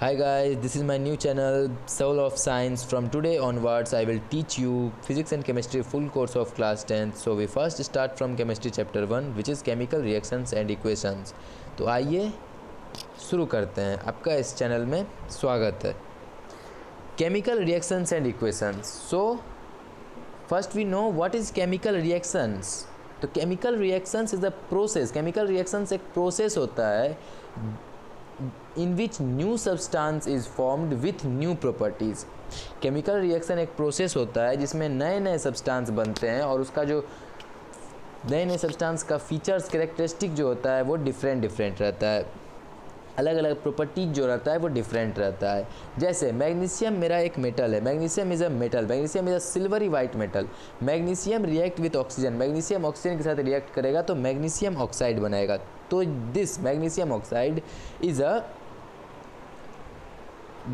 Hi guys, this is my new channel Soul of Science. From today onwards I will teach you physics and chemistry full course of class 10th. So we first start from chemistry chapter 1 which is chemical reactions and equations. तो आइए शुरू करते हैं। आपका इस channel में स्वागत है। Chemical reactions and equations. So first we know what is chemical reactions. तो chemical reactions is a process. Chemical reactions एक process होता है in which new substance is formed with new properties. Chemical reaction एक process होता है जिसमें नए नए सब्सटेंस बनते हैं और उसका जो नए नए सब्सटेंस का फीचर्स कैरेक्टरिस्टिक जो होता है वो डिफरेंट रहता है, अलग अलग प्रॉपर्टीज जो रहता है वो डिफरेंट रहता है। जैसे मैग्नीशियम मेरा एक मेटल है, magnesium is a metal, magnesium is a silvery white metal. Magnesium react with oxygen, magnesium oxygen के साथ रिएक्ट करेगा तो मैग्नीशियम ऑक्साइड बनेगा। तो this magnesium oxide is a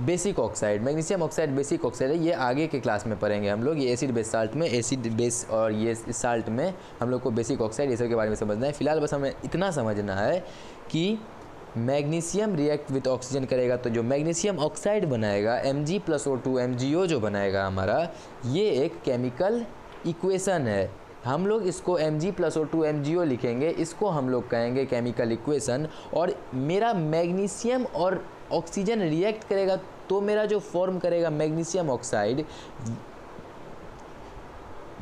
basic oxide. Magnesium oxide basic oxide है, ये आगे के क्लास में पढ़ेंगे हम लोग। ये एसिड बेस साल्ट में, एसिड बेस और ये साल्ट में हम लोग को बेसिक ऑक्साइड ये सब के बारे में समझना है। फिलहाल बस हमें इतना समझना है कि मैग्नीशियम रिएक्ट विथ ऑक्सीजन करेगा तो जो मैग्नीशियम ऑक्साइड बनाएगा Mg+O2 MgO जो बनाएगा हमारा, ये एक केमिकल इक्वेशन है। हम लोग इसको Mg+O2 MgO लिखेंगे, इसको हम लोग कहेंगे केमिकल इक्वेशन। और मेरा मैग्नीशियम और ऑक्सीजन रिएक्ट करेगा तो मेरा जो फॉर्म करेगा magnesium oxide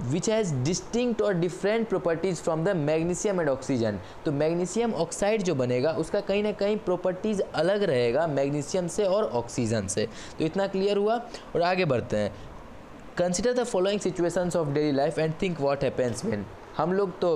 which has distinct और different properties from the magnesium and oxygen. तो मैग्नीशियम ऑक्साइड जो बनेगा उसका कहीं ना कहीं प्रॉपर्टीज़ अलग रहेगा मैग्नीशियम से और ऑक्सीजन से। तो इतना क्लियर हुआ और आगे बढ़ते हैं। Consider the following situations of daily life and think what happens when. हम लोग तो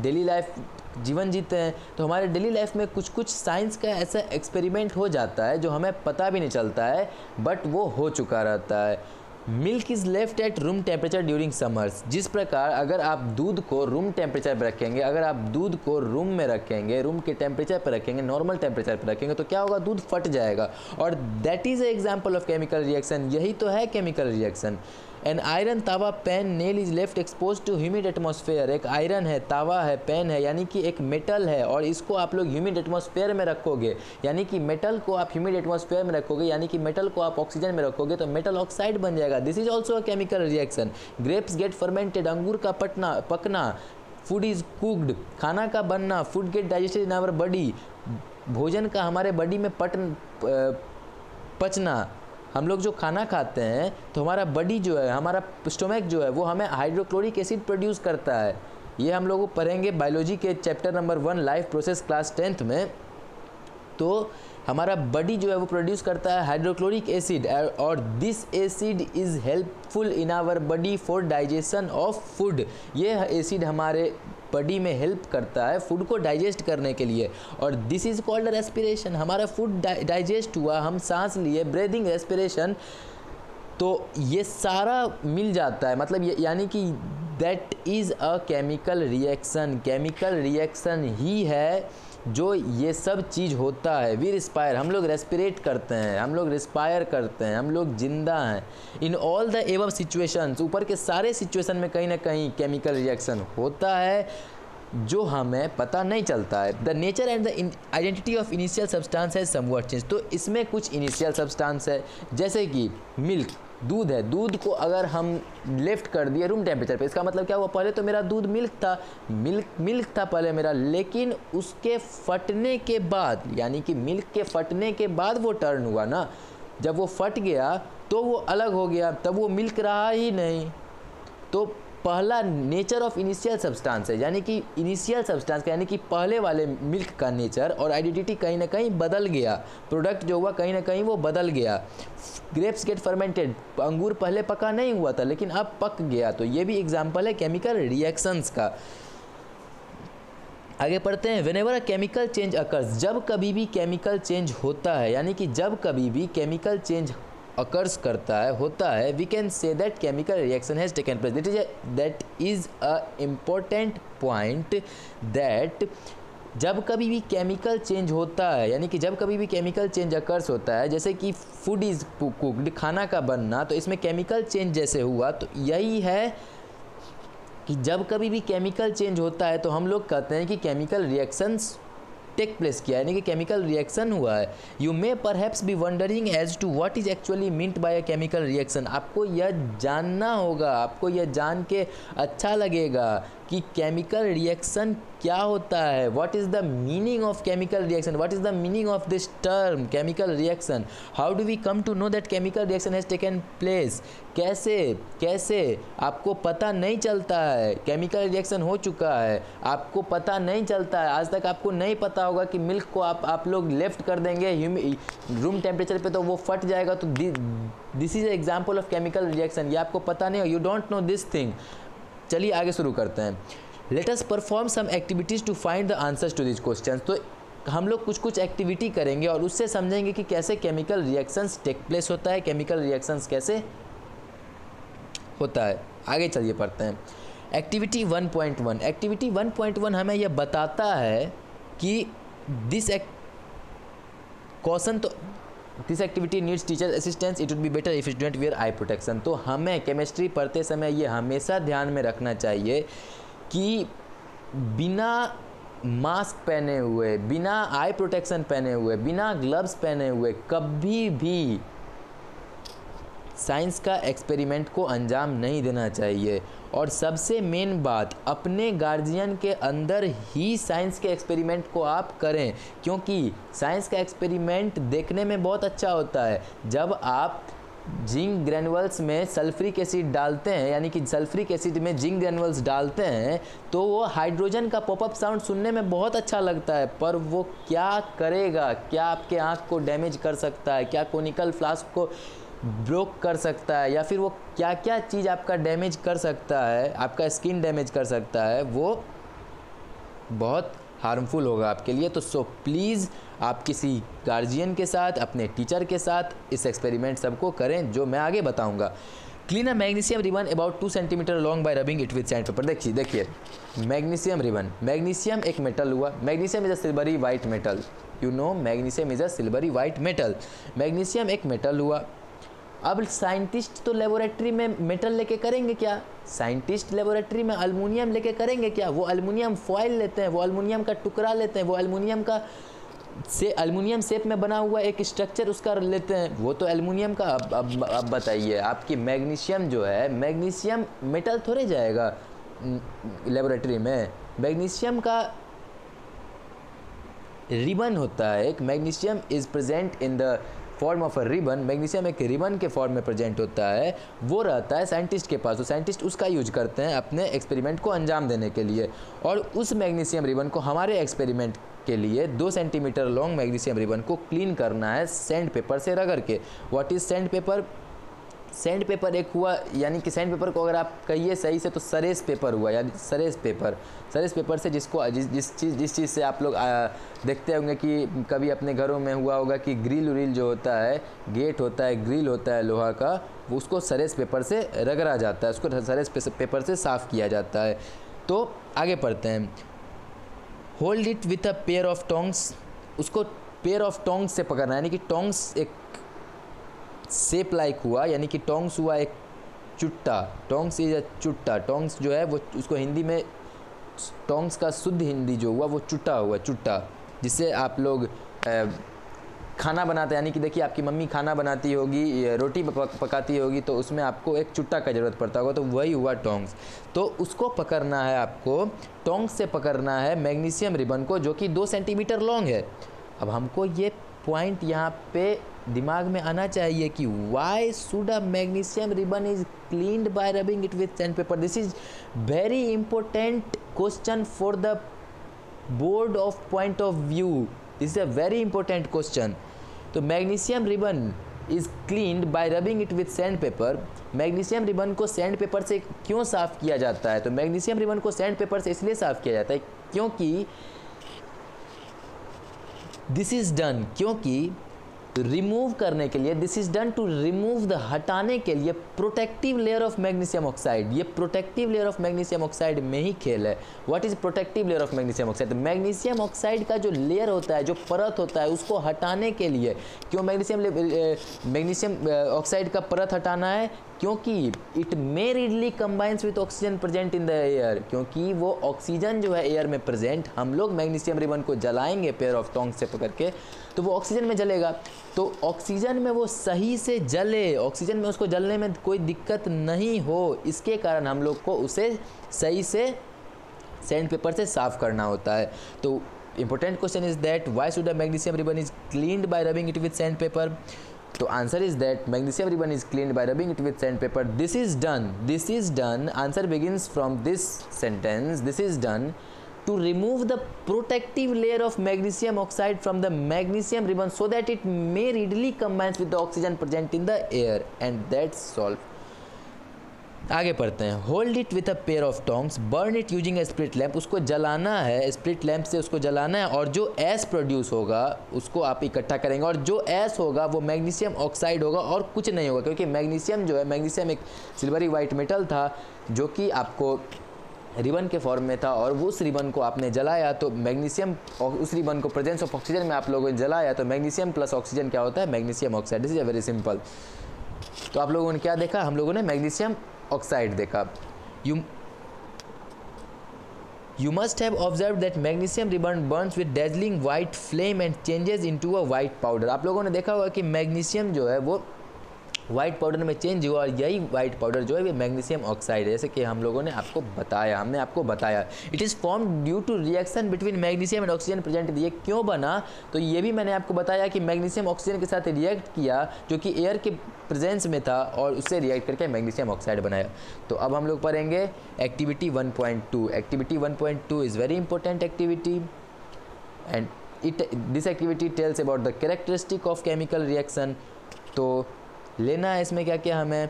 डेली लाइफ जीवन जीते हैं तो हमारे डेली लाइफ में कुछ कुछ साइंस का ऐसा एक्सपेरिमेंट हो जाता है जो हमें पता भी नहीं चलता है बट वो हो चुका रहता है। Milk is left at room temperature during summers. जिस प्रकार अगर आप दूध को रूम टेम्परेचर पर रखेंगे, अगर आप दूध को रूम में रखेंगे, रूम के टेम्परेचर पर रखेंगे, नॉर्मल टेम्परेचर पर रखेंगे तो क्या होगा, दूध फट जाएगा। और that is a example of chemical reaction, यही तो है chemical reaction. An iron tawa pan nail is left expose to humid atmosphere. एक आयरन है, तावा है, पैन है, यानी कि एक मेटल है और इसको आप लोग ह्यूमिड एटमॉस्फेयर में रखोगे, यानी कि मेटल को आप ह्यूमिड एटमॉस्फेयर में रखोगे, यानी कि मेटल को आप ऑक्सीजन में रखोगे तो मेटल ऑक्साइड बन जाएगा। This is also a chemical reaction. Grapes get fermented, अंगूर का पकना। फूड इज कुक्ड, खाना का बनना। Food get digested in our body, भोजन का हमारे बॉडी में पचना। हम लोग जो खाना खाते हैं तो हमारा बॉडी जो है, हमारा स्टोमक जो है वो हमें हाइड्रोक्लोरिक एसिड प्रोड्यूस करता है। ये हम लोग पढ़ेंगे बायोलॉजी के chapter number 1 life process class 10th में। तो हमारा बॉडी जो है वो प्रोड्यूस करता है हाइड्रोक्लोरिक एसिड और this acid is helpful in our body for digestion of food. ये एसिड हमारे बॉडी में हेल्प करता है फूड को डाइजेस्ट करने के लिए। और दिस इज़ कॉल्ड रेस्पिरेशन। हमारा फूड डाइजेस्ट हुआ, हम सांस लिए, ब्रीदिंग, रेस्पिरेशन, तो ये सारा मिल जाता है। मतलब यानी कि that is a chemical reaction. Chemical reaction ही है जो ये सब चीज़ होता है। वी रिस्पायर, हम लोग रेस्पिरेट करते हैं, हम लोग रिस्पायर करते हैं, हम लोग जिंदा हैं। In all the above situations, ऊपर के सारे सिचुएशन में कहीं ना कहीं केमिकल रिएक्शन होता है जो हमें पता नहीं चलता है। The nature and the identity of initial substance है समवॉट चेंज। तो इसमें कुछ इनिशियल सब्सटेंस है, जैसे कि मिल्क, दूध है। दूध को अगर हम लेफ्ट कर दिए रूम टेम्परेचर पे, इसका मतलब क्या हुआ, पहले तो मेरा दूध मिल्क था पहले मेरा, लेकिन उसके फटने के बाद, यानी कि मिल्क के फटने के बाद वो टर्न हुआ ना। जब वो फट गया तो वो अलग हो गया, तब वो मिल्क रहा ही नहीं। तो पहला नेचर ऑफ इनिशियल सब्सटेंस है, यानी कि इनिशियल सब्सटेंस का, यानी कि पहले वाले मिल्क का नेचर और आइडेंटिटी कहीं ना कहीं बदल गया। प्रोडक्ट जो हुआ कहीं ना कहीं वो बदल गया। ग्रेप्स गेट फर्मेंटेड, अंगूर पहले पका नहीं हुआ था लेकिन अब पक गया। तो ये भी एग्जाम्पल है केमिकल रिएक्शंस का। आगे पढ़ते हैं। Whenever a chemical change occurs, जब कभी भी केमिकल चेंज होता है, यानी कि जब कभी भी केमिकल चेंज अकर्स करता है, होता है, we can say that chemical reaction has taken place. That is a important point that जब कभी भी केमिकल चेंज होता है, यानी कि जब कभी भी केमिकल चेंज अकर्स होता है, जैसे कि फूड इज़ कुक्ड, खाना का बनना, तो इसमें केमिकल चेंज जैसे हुआ, तो यही है कि जब कभी भी केमिकल चेंज होता है तो हम लोग कहते हैं कि केमिकल रिएक्शंस टेक प्लेस किया, यानी कि केमिकल रिएक्शन हुआ है। You may perhaps be wondering as to what is actually meant by a chemical reaction. आपको यह जानना होगा, आपको यह जान के अच्छा लगेगा कि केमिकल रिएक्शन क्या होता है। What is the meaning of chemical reaction, what is the meaning of this term chemical reaction, how do we come to know that chemical reaction has taken place. कैसे आपको पता नहीं चलता है केमिकल रिएक्शन हो चुका है, आपको पता नहीं चलता है। आज तक आपको नहीं पता होगा कि मिल्क को आप लोग लेफ्ट कर देंगे रूम टेम्परेचर पे तो वो फट जाएगा। तो this is example of chemical reaction. ये आपको पता नहीं हो, you don't know this thing. चलिए आगे शुरू करते हैं। Let us perform some activities to find the answers to this question. तो हम लोग कुछ एक्टिविटी करेंगे और उससे समझेंगे कि कैसे केमिकल रिएक्शंस टेक प्लेस होता है, केमिकल रिएक्शंस कैसे होता है। आगे चलिए पढ़ते हैं। एक्टिविटी 1.1। एक्टिविटी 1.1 हमें यह बताता है कि दिस क्वेश्चन तो this activity needs teacher assistance, it would be better if student wear I protection. तो हमें केमिस्ट्री पढ़ते समय ये हमेशा ध्यान में रखना चाहिए कि बिना मास्क पहने हुए, बिना आई प्रोटेक्शन पहने हुए, बिना ग्लव्स पहने हुए कभी भी साइंस का एक्सपेरिमेंट को अंजाम नहीं देना चाहिए। और सबसे मेन बात, अपने गार्जियन के अंदर ही साइंस के एक्सपेरिमेंट को आप करें, क्योंकि साइंस का एक्सपेरिमेंट देखने में बहुत अच्छा होता है। जब आप जिंक ग्रैनुअल्स में सल्फ्यूरिक एसिड डालते हैं, यानी कि सल्फ्यूरिक एसिड में जिंक ग्रैनुअल्स डालते हैं, तो वो हाइड्रोजन का पॉपअप साउंड सुनने में बहुत अच्छा लगता है, पर वो क्या करेगा, क्या आपके आँख को डैमेज कर सकता है, क्या कोनिकल फ्लास्क को ब्रोक कर सकता है, या फिर वो क्या क्या चीज़ आपका डैमेज कर सकता है, आपका स्किन डैमेज कर सकता है, वो बहुत हार्मफुल होगा आपके लिए। तो सो प्लीज़ आप किसी गार्जियन के साथ, अपने टीचर के साथ इस एक्सपेरिमेंट सबको करें जो मैं आगे बताऊंगा। Clean a magnesium ribbon about 2 centimetre long bye rubbing it with sand paper. देखिए मैग्नीशियम रिबन, मैग्नीशियम एक मेटल हुआ, magnesium is a silvery white metal, you know magnesium is a silvery white metal. Magnesium एक metal हुआ। अब scientist तो laboratory में metal लेके करेंगे क्या, साइंटिस्ट लेबोरेटरी में अल्मुनियम लेके करेंगे क्या। वो अल्मुनियम फॉयल लेते हैं, वो अल्मुनियम का टुकड़ा लेते हैं, वो अल्मुनियम का अल्मुनियम शेप में बना हुआ एक स्ट्रक्चर उसका लेते हैं, वो तो एल्युमिनियम का। अब बताइए, आपकी मैग्नीशियम जो है, मैग्नीशियम मेटल थोड़े जाएगा लेबोरेटरी में। मैग्नीशियम का रिबन होता है एक, magnesium is present in the form of a ribbon. Magnesium एक रिबन के फॉर्म में प्रेजेंट होता है, वो रहता है साइंटिस्ट के पास, तो साइंटिस्ट उसका यूज करते हैं अपने एक्सपेरिमेंट को अंजाम देने के लिए। और उस मैग्नीशियम रिबन को हमारे एक्सपेरिमेंट के लिए 2 सेंटीमीटर लॉन्ग मैग्नीशियम रिबन को क्लीन करना है सैंड पेपर से रगड़ के। What is sand paper? Sand paper एक हुआ, यानी कि सैंड पेपर को अगर आप कहिए सही से तो सरेस पेपर हुआ, यानी सरेस पेपर से जिसको जिस चीज़ से आप लोग देखते होंगे कि कभी अपने घरों में हुआ होगा कि ग्रिल उरिल जो होता है, गेट होता है, ग्रिल होता है लोहा का, वो उसको सरेस पेपर से रगड़ा जाता है, उसको सरेस पेपर से साफ़ किया जाता है। तो आगे पढ़ते हैं। Hold it with a pair of tongs, उसको पेयर ऑफ टोंग्स से पकड़ना, यानी कि टोंग्स एक शेप लाइक हुआ, यानी कि टोंग्स हुआ एक चुट्टा, टोंग्स इज अ चुट्टा। टोंग्स जो है वो, उसको हिंदी में टोंग्स का शुद्ध हिंदी जो हुआ वो चुट्टा हुआ, चुट्टा, जिससे आप लोग खाना बनाते हैं। यानी कि देखिए आपकी मम्मी खाना बनाती होगी, रोटी पकाती होगी, तो उसमें आपको एक चुट्टा का ज़रूरत पड़ता होगा, तो वही हुआ टोंग्स। तो उसको पकड़ना है आपको, टोंग्स से पकड़ना है मैग्नीशियम रिबन को, जो कि 2 सेंटीमीटर लॉन्ग है। अब हमको ये पॉइंट यहाँ पे दिमाग में आना चाहिए कि why should a magnesium ribbon is cleaned by rubbing it with sandpaper. This is very important question for the board of point of view, this is a very important question. तो magnesium ribbon is cleaned by rubbing it with sandpaper. Magnesium ribbon को sandpaper से क्यों साफ़ किया जाता है? तो magnesium ribbon को सैंड पेपर से इसलिए साफ़ किया जाता है क्योंकि दिस इज़ डन, क्योंकि रिमूव करने के लिए, this is done to remove the, हटाने के लिए protective layer of magnesium oxide. ये protective layer of magnesium oxide में ही खेल है। What is protective layer of magnesium oxide? Magnesium oxide का जो लेयर होता है, जो परत होता है, उसको हटाने के लिए, क्यों मैग्नीशियम ऑक्साइड का परत हटाना है? क्योंकि it may readily combines with oxygen present in the air, क्योंकि वो ऑक्सीजन जो है एयर में प्रेजेंट, हम लोग मैग्नीशियम रिबन को जलाएंगे पेयर ऑफ टोंग से पकड़ के, तो वो ऑक्सीजन में जलेगा। तो ऑक्सीजन में वो सही से जले, ऑक्सीजन में उसको जलने में कोई दिक्कत नहीं हो, इसके कारण हम लोग को उसे सही से सैंड पेपर से साफ करना होता है। तो important question is that why should a magnesium ribbon is cleaned by rubbing it with sandpaper? तो answer is that magnesium ribbon is cleaned by rubbing it with sandpaper. This is done, answer begins from this sentence, this is done to remove the protective layer of magnesium oxide from the magnesium ribbon so that it may readily combines with the oxygen present in the air, and that's solved. आगे पढ़ते हैं। Hold it with a pair of tongs, burn it using A split lamp, उसको जलाना है, split lamp से उसको जलाना है, और जो एस प्रोड्यूस होगा उसको आप इकट्ठा करेंगे, और जो एस होगा वो मैग्नीशियम ऑक्साइड होगा और कुछ नहीं होगा, क्योंकि मैग्नीशियम जो है, मैग्नीशियम एक सिल्वरी वाइट मेटल था जो कि आपको रिबन के फॉर्म में था, और उस रिबन को आपने जलाया तो मैग्नीशियम, उस रिबन को प्रेजेंस ऑफ ऑक्सीजन में आप लोगों ने जलाया तो मैग्नीशियम प्लस ऑक्सीजन क्या होता है? Magnesium oxide. This is very simple. तो आप लोगों ने क्या देखा? हम लोगों ने मैग्नीशियम ऑक्साइड देखा। You must have observed that magnesium ribbon burns with dazzling white flame and changes into a white powder। आप लोगों ने देखा होगा कि मैग्नीशियम जो है वो वाइट पाउडर में चेंज हुआ, और यही वाइट पाउडर जो है ये मैग्नीशियम ऑक्साइड है, जैसे कि हमने आपको बताया। It is form due to reaction between magnesium and oxygen present. ये क्यों बना? तो ये भी मैंने आपको बताया कि मैग्नीशियम ऑक्सीजन के साथ रिएक्ट किया जो कि एयर के प्रेजेंस में था, और उससे रिएक्ट करके मैग्नीशियम ऑक्साइड बनाया। तो अब हम लोग पढ़ेंगे activity 1.2। Activity 1.2 is very important activity, and this activity tells about the characteristic of chemical reaction. तो लेना है इसमें क्या क्या, हमें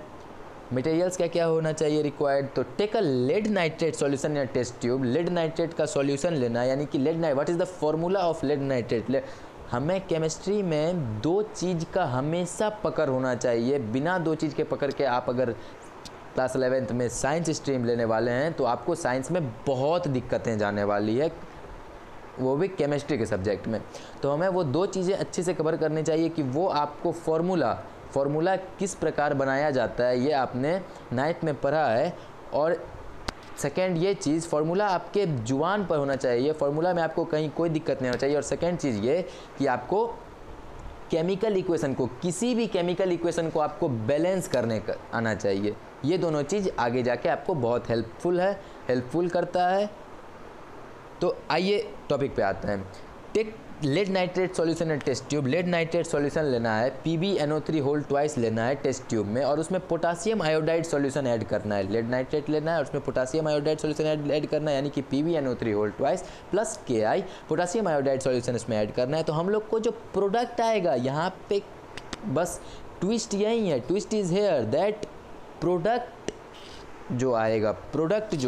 मटेरियल्स क्या क्या होना चाहिए रिक्वायर्ड। तो take a lead nitrate solution या टेस्ट ट्यूब, लेड नाइट्रेट का सॉल्यूशन लेना, यानी कि lead nitrate, what is the formula of lead nitrate? हमें केमिस्ट्री में दो चीज़ का हमेशा पकड़ होना चाहिए। बिना दो चीज़ के पकड़ के आप अगर क्लास 11th में साइंस स्ट्रीम लेने वाले हैं तो आपको साइंस में बहुत दिक्कतें जाने वाली है, वो भी केमिस्ट्री के सब्जेक्ट में। तो हमें वो दो चीज़ें अच्छे से कवर करनी चाहिए कि वो आपको फॉर्मूला किस प्रकार बनाया जाता है, ये आपने 9th में पढ़ा है। और सेकेंड ये चीज़, फार्मूला आपके जुबान पर होना चाहिए, फार्मूला में आपको कहीं कोई दिक्कत नहीं होना चाहिए। और सेकेंड चीज़ ये कि आपको केमिकल इक्वेशन को, किसी भी केमिकल इक्वेशन को आपको बैलेंस करने का आना चाहिए। ये दोनों चीज़ आगे जाके आपको बहुत हेल्पफुल करता है। तो आइए टॉपिक पे आते हैं। Take lead nitrate solution and test tube. Lead nitrate solution लेना है, PbNO3 होल ट्वाइस लेना है टेस्ट ट्यूब में, और उसमें पोटासियम आयोडाइड सॉल्यूशन ऐड करना है। लेड नाइट्रेट लेना है और उसमें पोटासियम आयोडाइड सॉल्यूशन ऐड करना है, यानी कि PbNO3 whole twice plus Ki potassium iodide solution इसमें ऐड करना है। तो हम लोग को जो प्रोडक्ट आएगा यहाँ पे, बस ट्विस्ट यही है, twist is here that product जो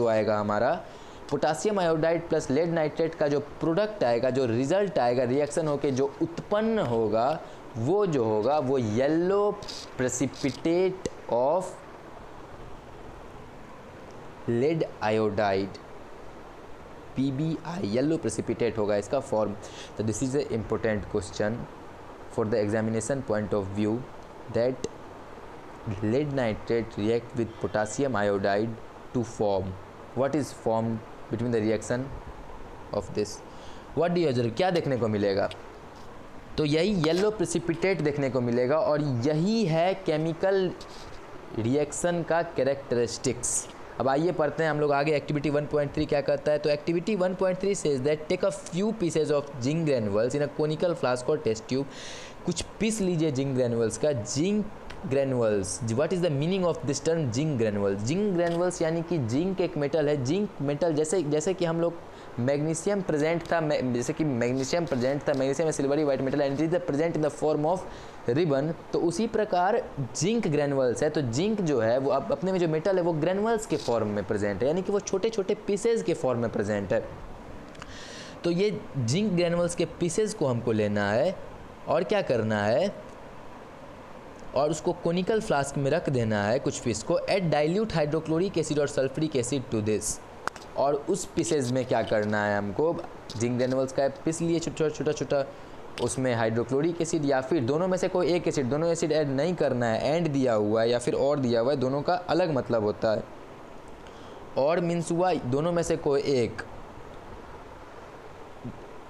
आएगा हमारा potassium iodide plus lead nitrate का जो प्रोडक्ट आएगा, जो रिजल्ट आएगा रिएक्शन होके जो उत्पन्न होगा, वो जो होगा वो yellow precipitate of lead iodide, PbI, yellow precipitate होगा इसका फॉर्म। तो this is a important question for the examination point of view that lead nitrate react with potassium iodide to form what is formed between the reaction of this, what do you observe? क्या देखने को मिलेगा? तो यही yellow precipitate देखने को मिलेगा, और यही है केमिकल रिएक्शन का कैरेक्टरिस्टिक्स। अब आइए पढ़ते हैं हम लोग आगे। एक्टिविटी 1.3 क्या करता है? तो activity 1.3 says that take a few pieces of zinc granules in a conical flask और टेस्ट ट्यूब। कुछ पीस लीजिए जिंक ग्रैनुअल्स का। Zinc granules, what is the meaning of this term zinc granules? Zinc granules यानी कि zinc एक metal है। Zinc metal जैसे कि हम लोग मैग्नीशियम प्रेजेंट था, मैग्नीशियम में silvery white metal and it is present in the form of ribbon. तो उसी प्रकार जिंक ग्रैनुअल्स है। तो जिंक जो है वो अपने में जो मेटल है वो ग्रैनुअल्स के फॉर्म में प्रेजेंट है, यानी कि वो छोटे छोटे पीसेज के फॉर्म में प्रेजेंट है। तो ये जिंक ग्रैनुअल्स के पीसेज को हमको लेना है और क्या करना है, और उसको कोनिकल फ्लास्क में रख देना है कुछ पीस को। ऐड डाइल्यूट हाइड्रोक्लोरिक एसिड और सल्फ्यूरिक एसिड टू दिस। और उस पीसेज में क्या करना है हमको, जिंक ग्रेनुअल्स का पीस लिए छोटा छोटा, उसमें हाइड्रोक्लोरिक एसिड या फिर दोनों में से कोई एक एसिड, दोनों एसिड ऐड नहीं करना है, एंड दिया हुआ है या फिर और दिया हुआ है, दोनों का अलग मतलब होता है। और मीन्स हुआ दोनों में से कोई एक।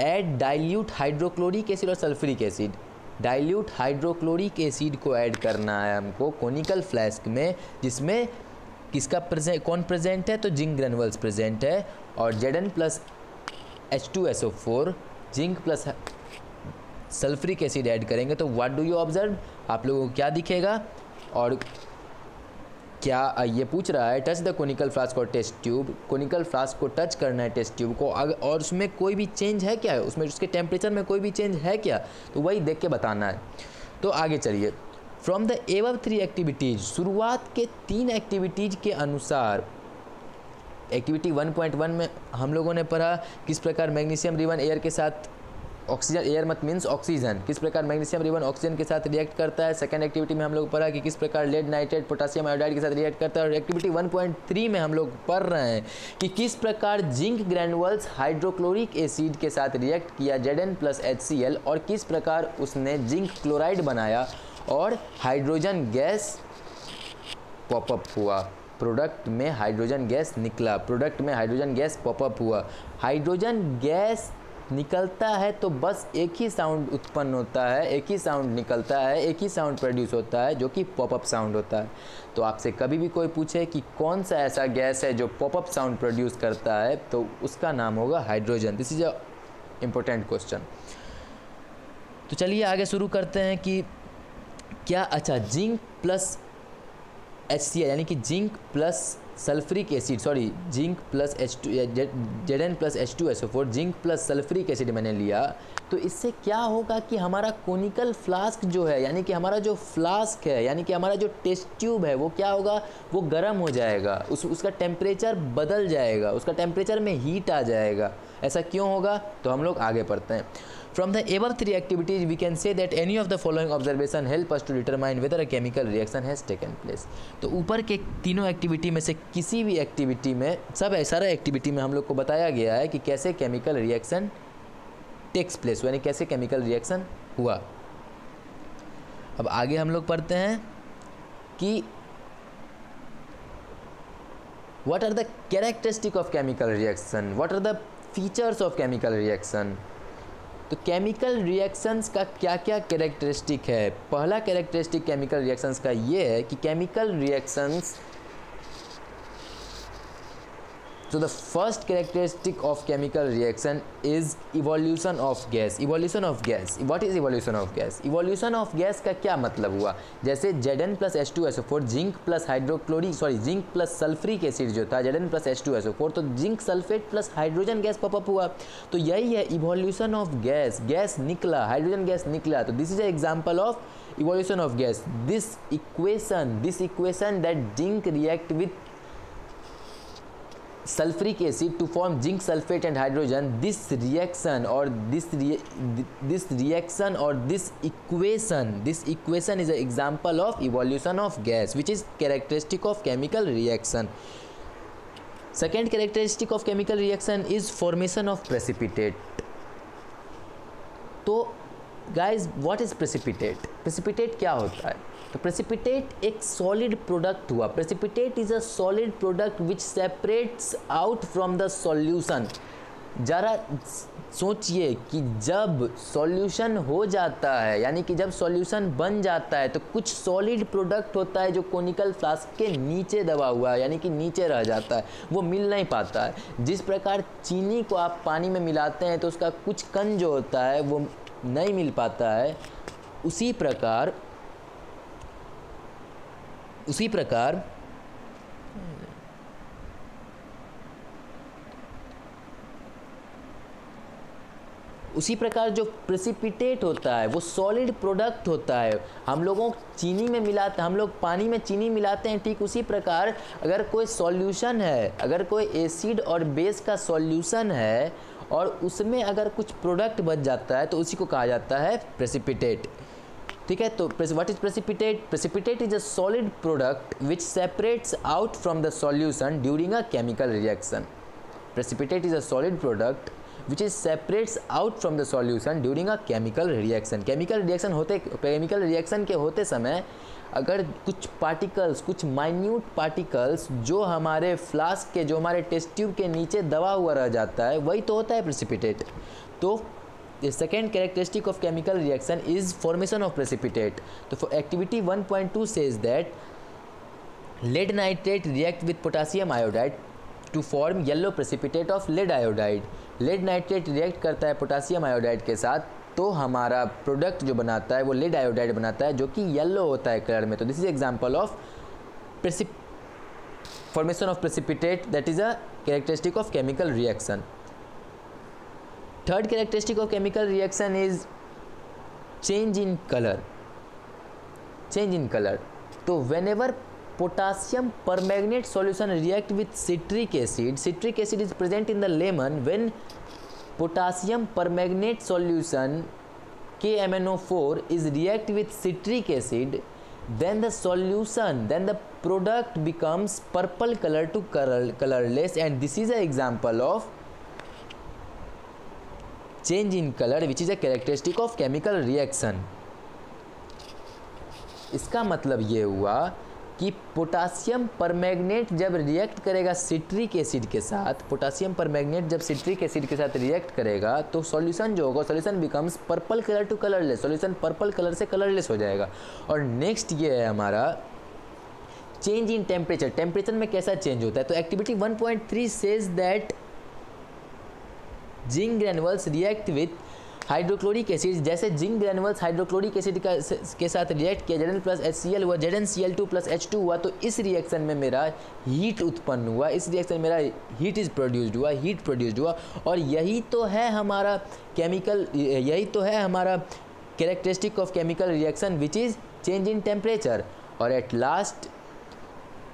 ऐड डाइल्यूट हाइड्रोक्लोरिक एसिड और sulphuric acid. Dilute hydrochloric acid को ऐड करना है हमको कोनिकल फ्लास्क में, जिसमें किसका कौन प्रेजेंट है, तो जिंक ग्रेनुअल्स प्रेजेंट है। और Zn plus H2SO4 zinc plus sulphuric acid add करेंगे तो व्हाट डू यू ऑब्जर्व, आप लोगों को क्या दिखेगा। और क्या ये पूछ रहा है, टच द कोनिकल फ्लास्क और टेस्ट ट्यूब। कोनिकल फ्लास्क को टच करना है टेस्ट ट्यूब को, और उसमें कोई भी चेंज है क्या, उसमें उसके टेम्परेचर में कोई भी चेंज है क्या, तो वही देख के बताना है। तो आगे चलिए। फ्रॉम द एबव 3 एक्टिविटीज़, शुरुआत के 3 एक्टिविटीज़ के अनुसार, एक्टिविटी 1.1 में हम लोगों ने पढ़ा किस प्रकार मैग्नीशियम रिबन एयर के साथ, ऑक्सीजन, एयर मत मीन्स ऑक्सीजन, किस प्रकार मैग्नीशियम रिबन ऑक्सीजन के साथ रिएक्ट करता है। सेकंड एक्टिविटी में हम लोग पढ़ा कि किस प्रकार लेड नाइट्रेट पोटेशियम आयोडाइड के साथ रिएक्ट करता है। और एक्टिविटी 1.3 में हम लोग पढ़ रहे हैं कि किस प्रकार जिंक ग्रैनुअल्स हाइड्रोक्लोरिक एसिड के साथ रिएक्ट किया Zn प्लस HCl, और किस प्रकार उसने जिंक क्लोराइड बनाया और हाइड्रोजन गैस पॉपअप हुआ, प्रोडक्ट में हाइड्रोजन गैस निकला, प्रोडक्ट में हाइड्रोजन गैस पॉपअप हुआ। हाइड्रोजन गैस निकलता है तो बस एक ही साउंड उत्पन्न होता है, एक ही साउंड निकलता है, एक ही साउंड प्रोड्यूस होता है, जो कि पॉपअप साउंड होता है। तो आपसे कभी भी कोई पूछे कि कौन सा ऐसा गैस है जो पॉपअप साउंड प्रोड्यूस करता है, तो उसका नाम होगा hydrogen. This is a important question. तो चलिए आगे शुरू करते हैं कि क्या, अच्छा, जिंक प्लस HCl यानी कि zinc plus sulphuric acid, sorry zinc plus Zn plus H2SO4, zinc plus sulphuric acid मैंने लिया, तो इससे क्या होगा कि हमारा कोनिकल फ्लास्क जो है, यानी कि हमारा जो फ्लास्क है, यानी कि हमारा जो टेस्ट ट्यूब है, वो क्या होगा, वो गर्म हो जाएगा, उसका टेम्परेचर बदल जाएगा, उसका टेम्परेचर में हीट आ जाएगा। ऐसा क्यों होगा, तो हम लोग आगे पढ़ते हैं। From the above 3 activities, we can say that any of the following observation help us to determine whether a chemical reaction has taken place. तो ऊपर के तीनों एक्टिविटी में से किसी भी एक्टिविटी में, सारा एक्टिविटी में हम लोग को बताया गया है कि कैसे केमिकल रिएक्शन टेक्स प्लेस, यानी कैसे केमिकल रिएक्शन हुआ। अब आगे हम लोग पढ़ते हैं कि what are the characteristic of chemical reaction, what are the features of chemical reaction। तो केमिकल रिएक्शंस का क्या क्या कैरेक्टरिस्टिक है। पहला कैरेक्टरिस्टिक केमिकल रिएक्शंस का ये है कि chemical reactions, so the first characteristic of chemical reaction is evolution of gas। evolution of gas, what is evolution of gas? evolution of gas का क्या मतलब हुआ, जैसे Zn plus H2SO4 zinc plus hydrochloric, sorry zinc plus sulphuric acid जो था Zn plus H2SO4, तो zinc sulphate plus hydrogen gas popup हुआ। तो यही है इवोल्यूशन ऑफ गैस, गैस निकला, हाइड्रोजन गैस निकला। तो this is A example of evolution of gas. This equation that zinc react with sulfuric acid to form zinc sulfate and hydrogen, this reaction or this equation is an example of evolution of gas, which is characteristic of chemical reaction. Second characteristic of chemical reaction is formation of precipitate। तो guys, what is precipitate? precipitate क्या होता है, तो precipitate एक solid product हुआ। Precipitate is a solid product which separates out from the solution. ज़रा सोचिए कि जब सॉल्यूशन हो जाता है, यानी कि जब सॉल्यूशन बन जाता है, तो कुछ सॉलिड प्रोडक्ट होता है जो कोनिकल फ्लास्क के नीचे दबा हुआ है, यानी कि नीचे रह जाता है, वो मिल नहीं पाता है। जिस प्रकार चीनी को आप पानी में मिलाते हैं तो उसका कुछ कण जो होता है वो नहीं मिल पाता है, उसी प्रकार जो प्रेसिपिटेट होता है वो सॉलिड प्रोडक्ट होता है। हम लोगों चीनी में मिलाते, हम लोग पानी में चीनी मिलाते हैं, ठीक उसी प्रकार अगर कोई सॉल्यूशन है, अगर कोई एसिड और बेस का सॉल्यूशन है और उसमें अगर कुछ प्रोडक्ट बच जाता है तो उसी को कहा जाता है प्रेसिपिटेट। ठीक है। तो what is precipitate? Precipitate is a solid product which separates out from the solution during a chemical reaction. Precipitate is a solid product which is separates out from the solution during a chemical reaction. Chemical reaction के होते समय अगर कुछ particles, कुछ minute particles जो हमारे flask के, जो हमारे टेस्ट ट्यूब के नीचे दबा हुआ रह जाता है, वही तो होता है प्रेसिपिटेट। तो the second characteristic of chemical reaction is formation of precipitate. तो activity 1.2 says that lead nitrate react with potassium iodide to form yellow precipitate of lead iodide. Lead nitrate react करता है पोटासियम आयोडाइड के साथ, तो हमारा product जो बनाता है वो लेड आयोडाइड बनाता है, जो कि येलो होता है कलर में। तो this is example of formation of precipitate, that is a characteristic of chemical reaction. Third characteristic of chemical reaction is change in colour. Change in colour, तो whenever potassium permanganate solution react with citric acid is present in the lemon. When potassium permanganate solution KMnO4 is react with citric acid, then the product becomes purple color to colorless, and this is an example of change in color which is a characteristic of chemical reaction. इसका मतलब ये हुआ कि potassium permanganate जब react करेगा citric acid के साथ, potassium permanganate जब सिट्रिक एसिड के साथ रिएक्ट करेगा तो सॉल्यूशन जो होगा, solution becomes purple colour to colourless, solution purple colour से कलरलेस हो जाएगा। और नेक्स्ट ये है हमारा चेंज इन टेम्परेचर। टेम्परेचर में कैसा चेंज होता है? तो activity 1.3 says that zinc granules react with hydrochloric acid. जैसे जिंक ग्रैनुअल्स हाइड्रोक्लोरिक एसिड के साथ रिएक्ट किया, Zn प्लस HCl हुआ, ZnCl2 प्लस H2 हुआ, तो इस रिएक्शन में मेरा हीट उत्पन्न हुआ, इस रिएक्शन में मेरा हीट इज प्रोड्यूस्ड हुआ, हीट प्रोड्यूस्ड हुआ। और यही तो है हमारा characteristic of chemical reaction which is change in temperature. और at last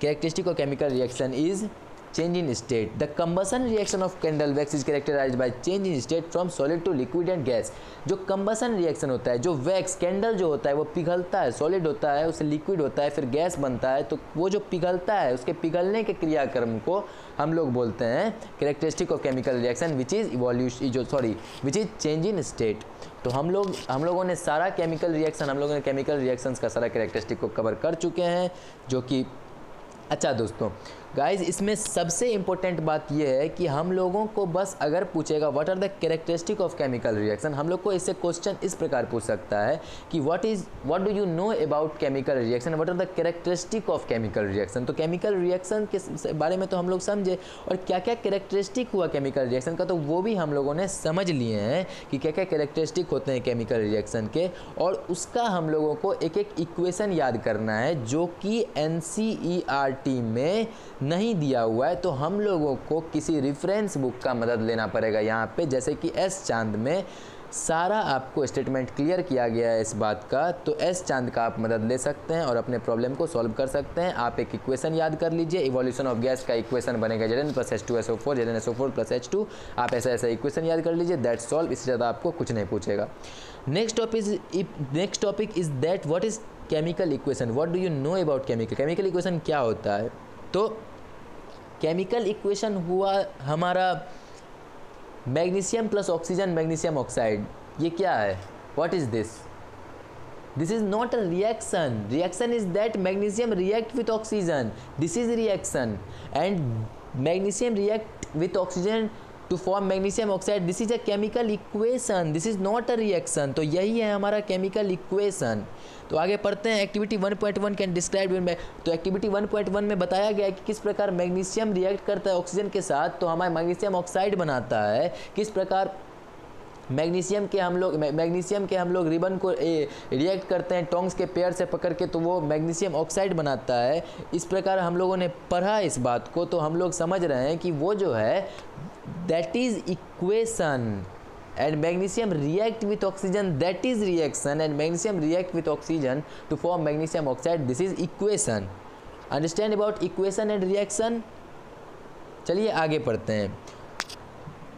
characteristic of chemical reaction is change in state. The combustion reaction of candle wax is characterized by change in state from solid to liquid and gas. जो combustion reaction होता है, जो wax candle जो होता है वो पिघलता है, solid होता है, उससे लिक्विड होता है, फिर गैस बनता है। तो वो जो पिघलता है, उसके पिघलने के क्रियाक्रम को हम लोग बोलते हैं characteristic of chemical reaction which is change in state. तो हम लोगों ने सारा केमिकल रिएक्शंस का सारा कैरेक्टरिस्टिक को कवर कर चुके हैं, जो कि अच्छा दोस्तों गाइज, इसमें सबसे इम्पोर्टेंट बात यह है कि हम लोगों को बस अगर पूछेगा what are the characteristic of chemical reaction, हम लोग को इससे क्वेश्चन इस प्रकार पूछ सकता है कि what do you know about chemical reaction, what are the characteristic of chemical reaction. तो केमिकल रिएक्शन के बारे में तो हम लोग समझे, और क्या क्या कैरेक्टरिस्टिक हुआ केमिकल रिएक्शन का, तो वो भी हम लोगों ने समझ लिए हैं कि क्या क्या कैरेक्टरिस्टिक होते हैं केमिकल रिएक्शन के। और उसका हम लोगों को एक एक इक्वेशन याद करना है जो कि NCERT में नहीं दिया हुआ है। तो हम लोगों को किसी रेफरेंस बुक का मदद लेना पड़ेगा यहाँ पे, जैसे कि एस चांद में सारा आपको स्टेटमेंट क्लियर किया गया है इस बात का। तो एस चांद का आप मदद ले सकते हैं और अपने प्रॉब्लम को सॉल्व कर सकते हैं। आप एक इक्वेशन याद कर लीजिए, इवोल्यूशन ऑफ गैस का इक्वेशन बनेगा Zn plus H2SO4, ZnSO4 plus H2। आप ऐसा इक्वेशन याद कर लीजिए, दैट सॉल्व। इससे ज़्यादा आपको कुछ नहीं पूछेगा। Next topic is that what is chemical equation, what do you know about chemical equation क्या होता है। तो केमिकल इक्वेशन हुआ हमारा magnesium plus oxygen, magnesium oxide. ये क्या है? What is this? This is not a reaction. Reaction is that magnesium react with oxygen, this is reaction. And magnesium react with oxygen to form magnesium oxide, this is a chemical equation, this is not a reaction. तो यही है हमारा chemical equation. तो आगे पढ़ते हैं। Activity 1.1 can describe. तो activity 1.1 में बताया गया है कि किस प्रकार मैग्नीशियम रिएक्ट करता है ऑक्सीजन के साथ, तो हमारा मैग्नीशियम ऑक्साइड बनाता है। किस प्रकार मैग्नीशियम के हम लोग रिबन को रिएक्ट करते हैं टोंग्स के पेयर से पकड़ के, तो वो मैग्नीशियम ऑक्साइड बनाता है। इस प्रकार हम लोगों ने पढ़ा इस बात को, तो हम लोग समझ रहे हैं कि वो जो है that is equation. And magnesium react with oxygen, that is reaction, and magnesium react with oxygen to form magnesium oxide, this is equation. Understand about equation and reaction? चलिए आगे पढ़ते हैं।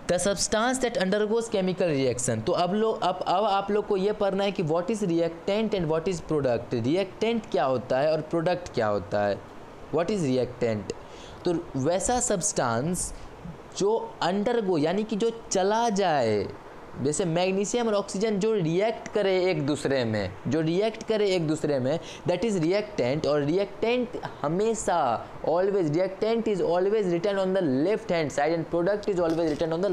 The substance that undergoes chemical reaction. तो अब आप लोग को ये पढ़ना है कि what is reactant and what is product. Reactant क्या होता है और प्रोडक्ट क्या होता है। व्हाट इज़ रिएक्टेंट, तो वैसा सब्सटेंस जो अंडरगो यानी कि जो चला जाए, जैसे मैग्नीशियम और ऑक्सीजन जो रिएक्ट करे एक दूसरे में, दैट इज़ रिएक्टेंट। और रिएक्टेंट हमेशा always, reactant is always written on the left hand side and product is always written on the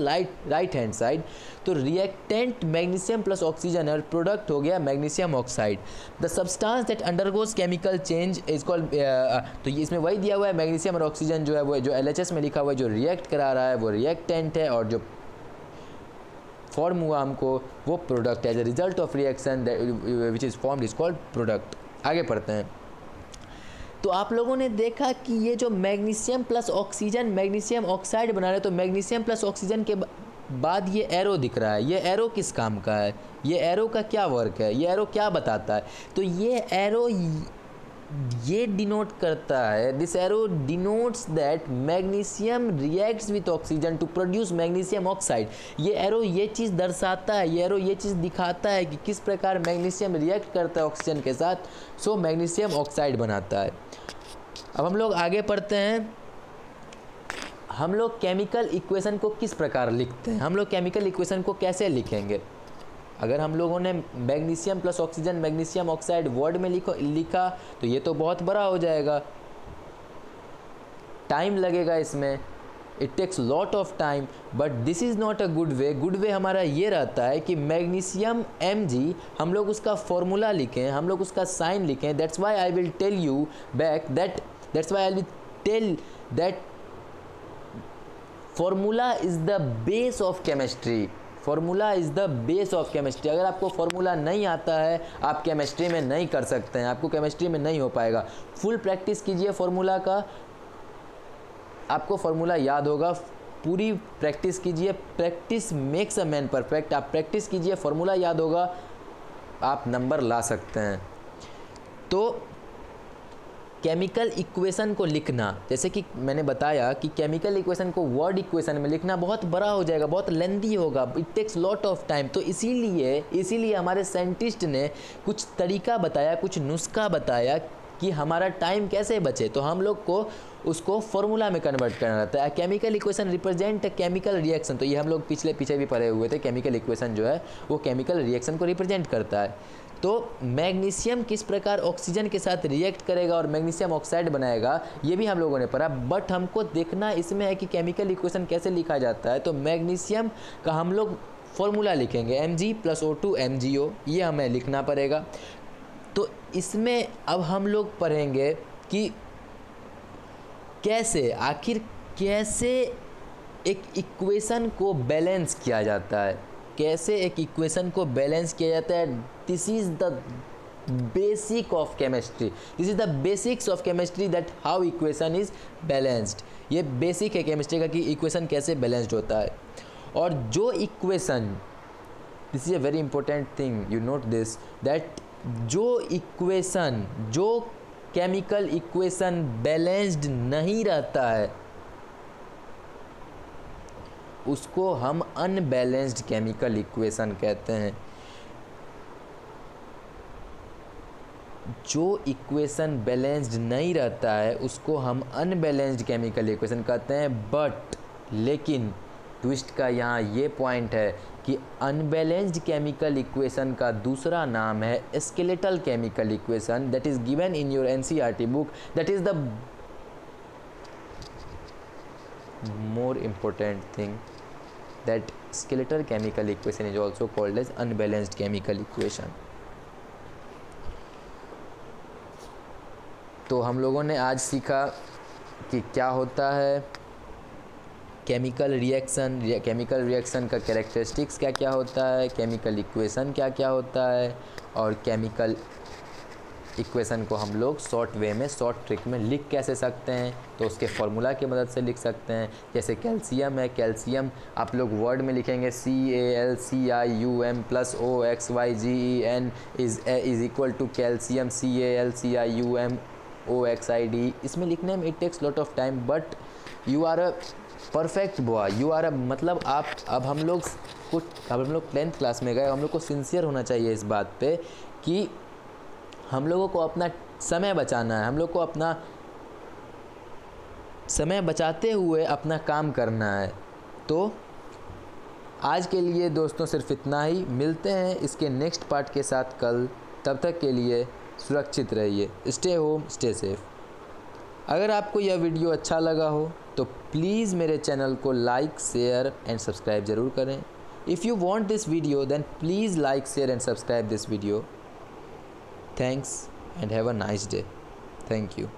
right hand side. तो रिएक्टेंट मैग्नीशियम प्लस ऑक्सीजन और प्रोडक्ट हो गया magnesium oxide. The substance that undergoes chemical change is called, तो इसमें वही दिया हुआ है, मैग्नीशियम और ऑक्सीजन जो है वो जो LHS में लिखा हुआ है जो रिएक्ट करा रहा है वो रिएक्टेंट है, और जो फॉर्म हुआ हमको वो प्रोडक्ट है। As a result of reaction which is formed is called product. आगे पढ़ते हैं। तो आप लोगों ने देखा कि ये जो magnesium plus oxygen magnesium oxide बना रहे, तो मैग्नीशियम प्लस ऑक्सीजन के बाद ये एरो दिख रहा है। ये एरो किस काम का है, ये एरो का क्या वर्क है, ये एरो क्या बताता है। तो ये एरो ये डिनोट करता है, this arrow denotes that magnesium reacts with oxygen to produce magnesium oxide. ये एरो ये चीज़ दर्शाता है, ये एरो ये चीज़ दिखाता है कि किस प्रकार मैग्नीशियम रिएक्ट करता है ऑक्सीजन के साथ, सो मैग्नीशियम ऑक्साइड बनाता है। अब हम लोग आगे पढ़ते हैं। हम लोग केमिकल इक्वेशन को किस प्रकार लिखते हैं, हम लोग केमिकल इक्वेशन को कैसे लिखेंगे। अगर हम लोगों ने magnesium plus oxygen magnesium oxide word में लिखा तो ये तो बहुत बड़ा हो जाएगा, टाइम लगेगा इसमें, it takes lot of time, but this is not a good way. Good way हमारा ये रहता है कि मैग्नीशियम Mg हम लोग उसका फॉर्मूला लिखें, हम लोग उसका साइन लिखें। That's why I will tell you back that's why I will tell that formula is the base of chemistry. Formula is the base of chemistry. अगर आपको फॉर्मूला नहीं आता है आप केमिस्ट्री में नहीं कर सकते हैं, आपको केमिस्ट्री में नहीं हो पाएगा। फुल प्रैक्टिस कीजिए फॉर्मूला का, आपको फॉर्मूला याद होगा। पूरी प्रैक्टिस कीजिए, practice makes a man perfect. आप प्रैक्टिस कीजिए, फॉर्मूला याद होगा, आप नंबर ला सकते हैं। तो केमिकल इक्वेशन को लिखना, जैसे कि मैंने बताया कि केमिकल इक्वेशन को वर्ड इक्वेशन में लिखना बहुत बड़ा हो जाएगा, बहुत लेंथी होगा, it takes lot of time. तो इसीलिए हमारे साइंटिस्ट ने कुछ तरीका बताया, कुछ नुस्खा बताया कि हमारा टाइम कैसे बचे। तो हम लोग को उसको फॉर्मूला में कन्वर्ट करना रहता है। Chemical equation represent chemical reaction, तो ये हम लोग पीछे भी पढ़े हुए थे। केमिकल इक्वेशन जो है वो केमिकल रिएक्शन को रिप्रेजेंट करता है। तो मैग्नीशियम किस प्रकार ऑक्सीजन के साथ रिएक्ट करेगा और मैग्नीशियम ऑक्साइड बनाएगा ये भी हम लोगों ने पढ़ा, बट हमको देखना इसमें है कि केमिकल इक्वेशन कैसे लिखा जाता है। तो मैग्नीशियम का हम लोग फॉर्मूला लिखेंगे Mg + O2 MgO, ये हमें लिखना पड़ेगा। तो इसमें अब हम लोग पढ़ेंगे कि कैसे एक इक्वेशन को बैलेंस किया जाता है, कैसे एक इक्वेशन को बैलेंस किया जाता है। This is the basic of chemistry, this is the basics of chemistry that how equation is balanced. ये बेसिक है केमिस्ट्री का कि इक्वेशन कैसे बैलेंस्ड होता है। और जो equation, this is a very important thing, you note this, that जो केमिकल इक्वेशन बैलेंस्ड नहीं रहता है उसको हम अनबैलेंस्ड केमिकल इक्वेशन कहते हैं। जो इक्वेशन बैलेंस्ड नहीं रहता है उसको हम अनबैलेंस्ड केमिकल इक्वेशन कहते हैं। बट लेकिन ट्विस्ट का यहाँ ये पॉइंट है कि अनबैलेंस्ड केमिकल इक्वेशन का दूसरा नाम है skeletal chemical equation, that is given in your NCERT book. That is the more important thing, that skeletal chemical equation is also called as unbalanced chemical equation। तो हम लोगों ने आज सीखा कि क्या होता है केमिकल रिएक्शन का कैरेक्टरिस्टिक्स क्या क्या होता है, केमिकल इक्वेशन क्या क्या होता है, और केमिकल इक्वेशन को हम लोग शॉर्ट वे में, शॉर्ट ट्रिक में लिख कैसे सकते हैं। तो उसके फार्मूला की मदद से लिख सकते हैं। जैसे कैल्शियम है, कैल्शियम आप लोग वर्ड में लिखेंगे CalCium + OXyGen is equal to calcium CalCium OXide। इसमें लिखने में it takes lot of time, but you are perfect boy, you are a, मतलब आप, अब हम लोग 10th क्लास में गए, हम लोग को सिंसियर होना चाहिए इस बात पे कि हम लोगों को अपना समय बचाना है, हम लोग को अपना समय बचाते हुए अपना काम करना है। तो आज के लिए दोस्तों सिर्फ इतना ही, मिलते हैं इसके नेक्स्ट पार्ट के साथ कल। तब तक के लिए सुरक्षित रहिए, स्टे होम, स्टे सेफ। अगर आपको यह वीडियो अच्छा लगा हो तो प्लीज़ मेरे चैनल को लाइक, शेयर एंड सब्सक्राइब ज़रूर करें। If you want this video then please like, share and subscribe this video. Thanks and have a nice day. Thank you.